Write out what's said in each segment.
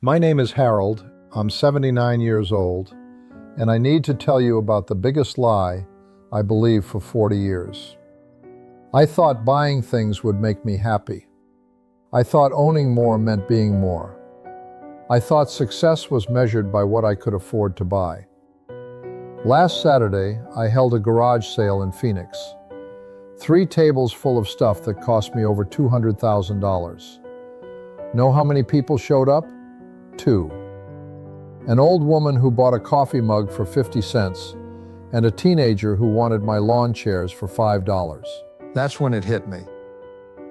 My name is Harold. I'm 79 years old, and I need to tell you about the biggest lie I believed for 40 years. I thought buying things would make me happy. I thought owning more meant being more. I thought success was measured by what I could afford to buy. Last Saturday, I held a garage sale in Phoenix. 3 tables full of stuff that cost me over $200,000. Know how many people showed up? 2. An old woman who bought a coffee mug for 50 cents and a teenager who wanted my lawn chairs for $5. That's when it hit me.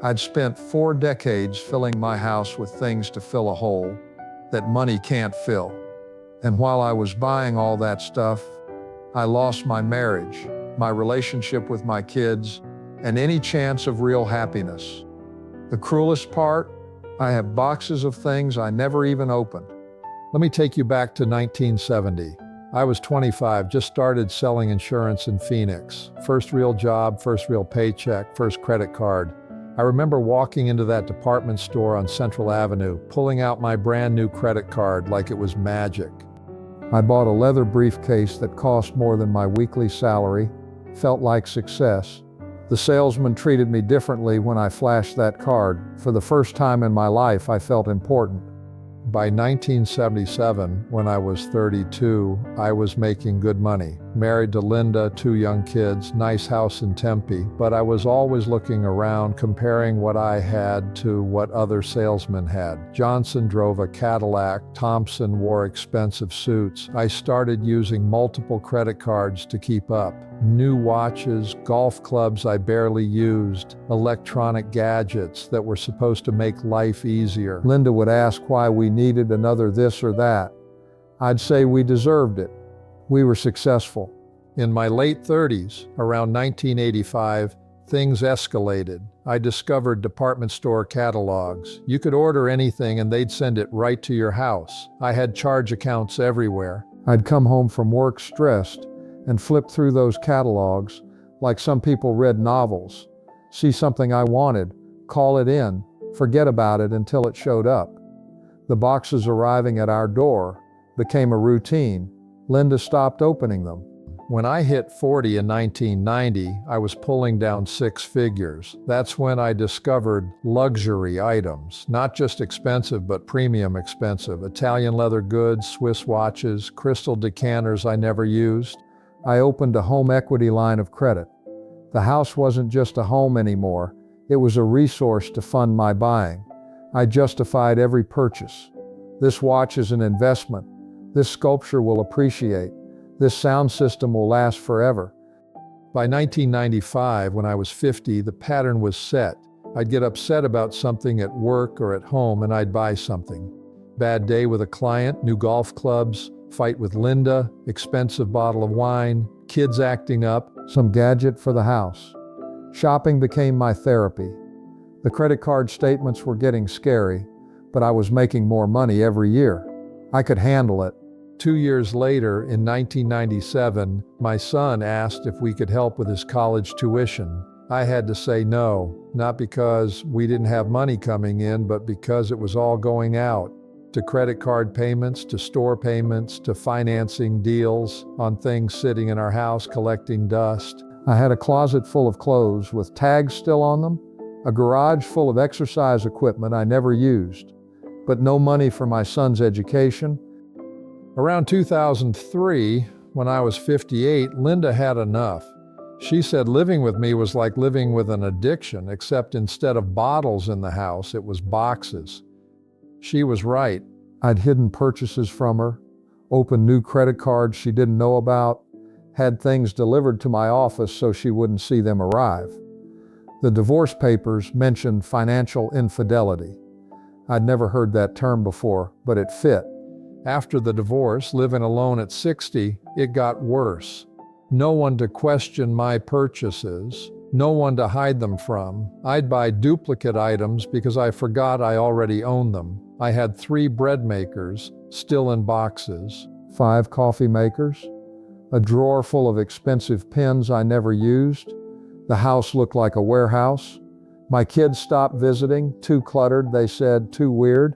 I'd spent 4 decades filling my house with things to fill a hole that money can't fill. And while I was buying all that stuff, I lost my marriage, my relationship with my kids, and any chance of real happiness. The cruelest part? I have boxes of things I never even opened. Let me take you back to 1970. I was 25, just started selling insurance in Phoenix. First real job, first real paycheck, first credit card. I remember walking into that department store on Central Avenue, pulling out my brand new credit card like it was magic. I bought a leather briefcase that cost more than my weekly salary, felt like success. The salesman treated me differently when I flashed that card. For the first time in my life, I felt important. By 1977, when I was 32, I was making good money. Married to Linda, 2 young kids, nice house in Tempe, but I was always looking around, comparing what I had to what other salesmen had. Johnson drove a Cadillac, Thompson wore expensive suits. I started using multiple credit cards to keep up. New watches, golf clubs I barely used, electronic gadgets that were supposed to make life easier. Linda would ask why we needed another this or that. I'd say we deserved it. We were successful. In my late 30s, around 1985, things escalated. I discovered department store catalogs. You could order anything and they'd send it right to your house. I had charge accounts everywhere. I'd come home from work stressed and flip through those catalogs like some people read novels. See something I wanted, call it in, forget about it until it showed up. The boxes arriving at our door became a routine. Linda stopped opening them. When I hit 40 in 1990, I was pulling down 6 figures. That's when I discovered luxury items, not just expensive, but premium expensive. Italian leather goods, Swiss watches, crystal decanters I never used. I opened a home equity line of credit. The house wasn't just a home anymore. It was a resource to fund my buying. I justified every purchase. This watch is an investment. This sculpture will appreciate. This sound system will last forever. By 1995, when I was 50, the pattern was set. I'd get upset about something at work or at home and I'd buy something. Bad day with a client, new golf clubs, fight with Linda, expensive bottle of wine, kids acting up, some gadget for the house. Shopping became my therapy. The credit card statements were getting scary, but I was making more money every year. I could handle it. 2 years later, in 1997, my son asked if we could help with his college tuition. I had to say no, not because we didn't have money coming in, but because it was all going out. To credit card payments, to store payments, to financing deals on things sitting in our house collecting dust. I had a closet full of clothes with tags still on them, a garage full of exercise equipment I never used, but no money for my son's education. Around 2003, when I was 58, Linda had enough. She said living with me was like living with an addiction, except instead of bottles in the house, it was boxes. She was right. I'd hidden purchases from her, opened new credit cards she didn't know about, had things delivered to my office so she wouldn't see them arrive. The divorce papers mentioned financial infidelity. I'd never heard that term before, but it fit. After the divorce, living alone at 60, it got worse. No one to question my purchases. No one to hide them from. I'd buy duplicate items because I forgot I already owned them. I had 3 bread makers, still in boxes, 5 coffee makers, a drawer full of expensive pens I never used. The house looked like a warehouse. My kids stopped visiting, too cluttered, they said, too weird.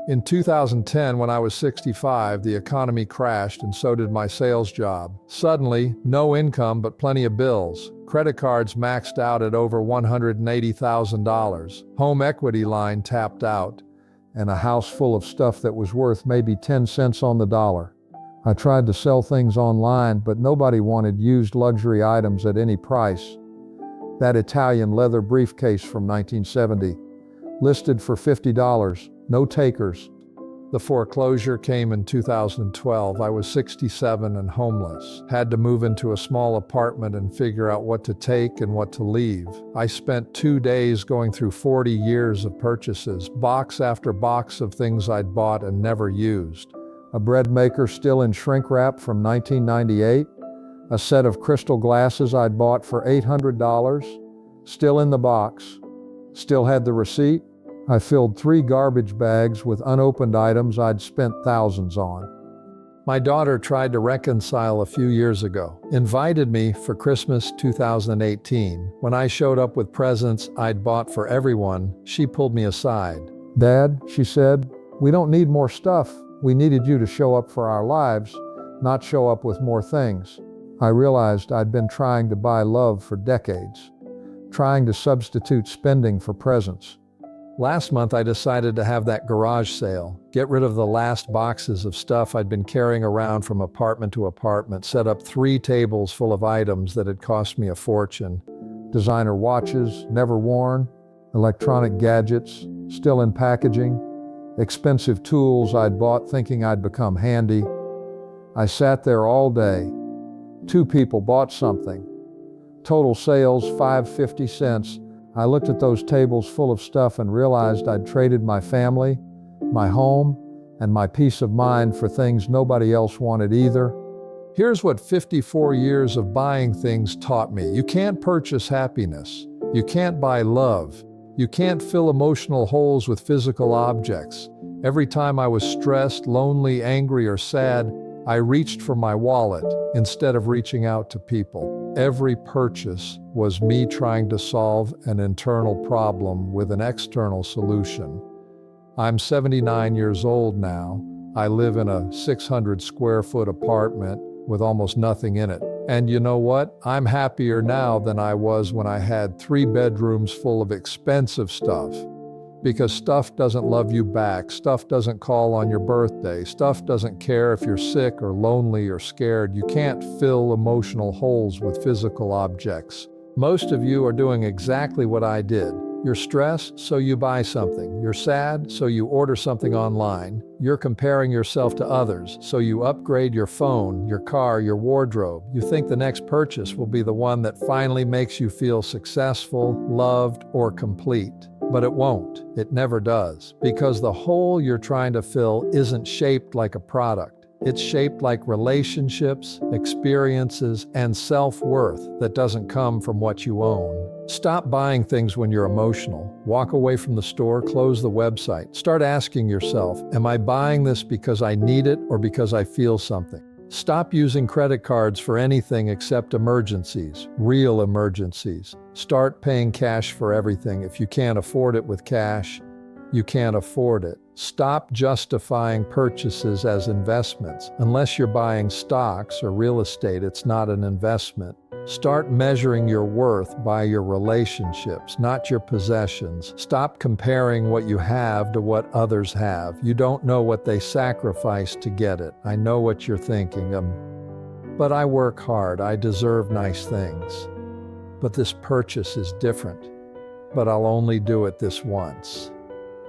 In 2010, when I was 65, the economy crashed and so did my sales job. Suddenly, no income but plenty of bills. Credit cards maxed out at over $180,000. Home equity line tapped out. And a house full of stuff that was worth maybe 10 cents on the dollar. I tried to sell things online, but nobody wanted used luxury items at any price. That Italian leather briefcase from 1970, listed for $50, no takers. The foreclosure came in 2012. I was 67 and homeless. Had to move into a small apartment and figure out what to take and what to leave. I spent 2 days going through 40 years of purchases, box after box of things I'd bought and never used. A bread maker still in shrink wrap from 1998. A set of crystal glasses I'd bought for $800, still in the box. Still had the receipt. I filled 3 garbage bags with unopened items I'd spent thousands on. My daughter tried to reconcile a few years ago, invited me for Christmas 2018. When I showed up with presents I'd bought for everyone, she pulled me aside. "Dad," she said, "we don't need more stuff. We needed you to show up for our lives, not show up with more things." I realized I'd been trying to buy love for decades, trying to substitute spending for presents. Last month, I decided to have that garage sale, get rid of the last boxes of stuff I'd been carrying around from apartment to apartment, set up 3 tables full of items that had cost me a fortune. Designer watches, never worn, electronic gadgets, still in packaging, expensive tools I'd bought thinking I'd become handy. I sat there all day. 2 people bought something. Total sales, $5.50. I looked at those tables full of stuff and realized I'd traded my family, my home, and my peace of mind for things nobody else wanted either. Here's what 54 years of buying things taught me. You can't purchase happiness. You can't buy love. You can't fill emotional holes with physical objects. Every time I was stressed, lonely, angry, or sad, I reached for my wallet instead of reaching out to people. Every purchase was me trying to solve an internal problem with an external solution. I'm 79 years old now. I live in a 600 square foot apartment with almost nothing in it. And you know what? I'm happier now than I was when I had 3 bedrooms full of expensive stuff. Because stuff doesn't love you back, stuff doesn't call on your birthday, stuff doesn't care if you're sick or lonely or scared. You can't fill emotional holes with physical objects. Most of you are doing exactly what I did. You're stressed, so you buy something. You're sad, so you order something online. You're comparing yourself to others, so you upgrade your phone, your car, your wardrobe. You think the next purchase will be the one that finally makes you feel successful, loved, or complete. But it won't. It never does. Because the hole you're trying to fill isn't shaped like a product. It's shaped like relationships, experiences, and self-worth that doesn't come from what you own. Stop buying things when you're emotional. Walk away from the store, close the website. Start asking yourself, am I buying this because I need it or because I feel something? Stop using credit cards for anything except emergencies, real emergencies. Start paying cash for everything. If you can't afford it with cash, you can't afford it. Stop justifying purchases as investments. Unless you're buying stocks or real estate, it's not an investment. Start measuring your worth by your relationships, not your possessions. Stop comparing what you have to what others have. You don't know what they sacrificed to get it. I know what you're thinking. But I work hard. I deserve nice things. But this purchase is different. But I'll only do it this once.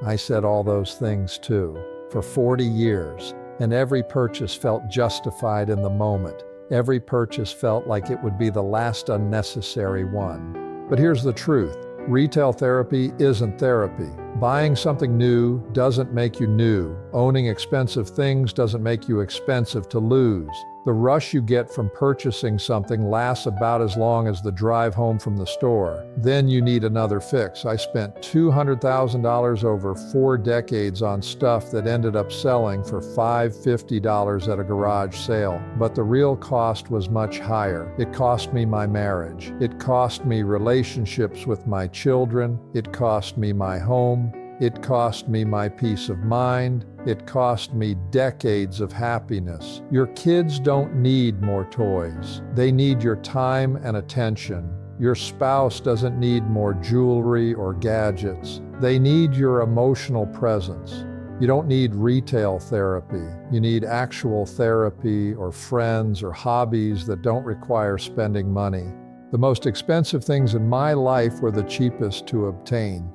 I said all those things too, for 40 years, and every purchase felt justified in the moment. Every purchase felt like it would be the last unnecessary one. But here's the truth. Retail therapy isn't therapy. Buying something new doesn't make you new. Owning expensive things doesn't make you expensive to lose. The rush you get from purchasing something lasts about as long as the drive home from the store. Then you need another fix. I spent $200,000 over 4 decades on stuff that ended up selling for $550 at a garage sale. But the real cost was much higher. It cost me my marriage. It cost me relationships with my children. It cost me my home. It cost me my peace of mind. It cost me decades of happiness. Your kids don't need more toys. They need your time and attention. Your spouse doesn't need more jewelry or gadgets. They need your emotional presence. You don't need retail therapy. You need actual therapy or friends or hobbies that don't require spending money. The most expensive things in my life were the cheapest to obtain.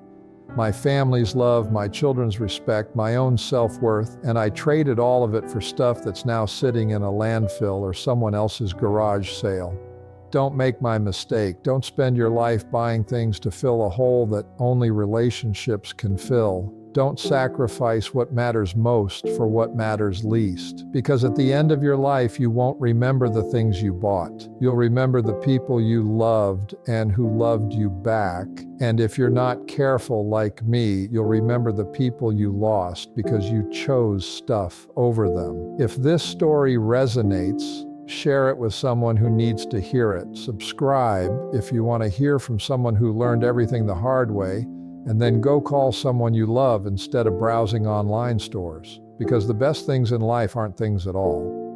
My family's love, my children's respect, my own self-worth, and I traded all of it for stuff that's now sitting in a landfill or someone else's garage sale. Don't make my mistake. Don't spend your life buying things to fill a hole that only relationships can fill. Don't sacrifice what matters most for what matters least. Because at the end of your life, you won't remember the things you bought. You'll remember the people you loved and who loved you back. And if you're not careful like me, you'll remember the people you lost because you chose stuff over them. If this story resonates, share it with someone who needs to hear it. Subscribe if you want to hear from someone who learned everything the hard way. And then go call someone you love instead of browsing online stores. Because the best things in life aren't things at all.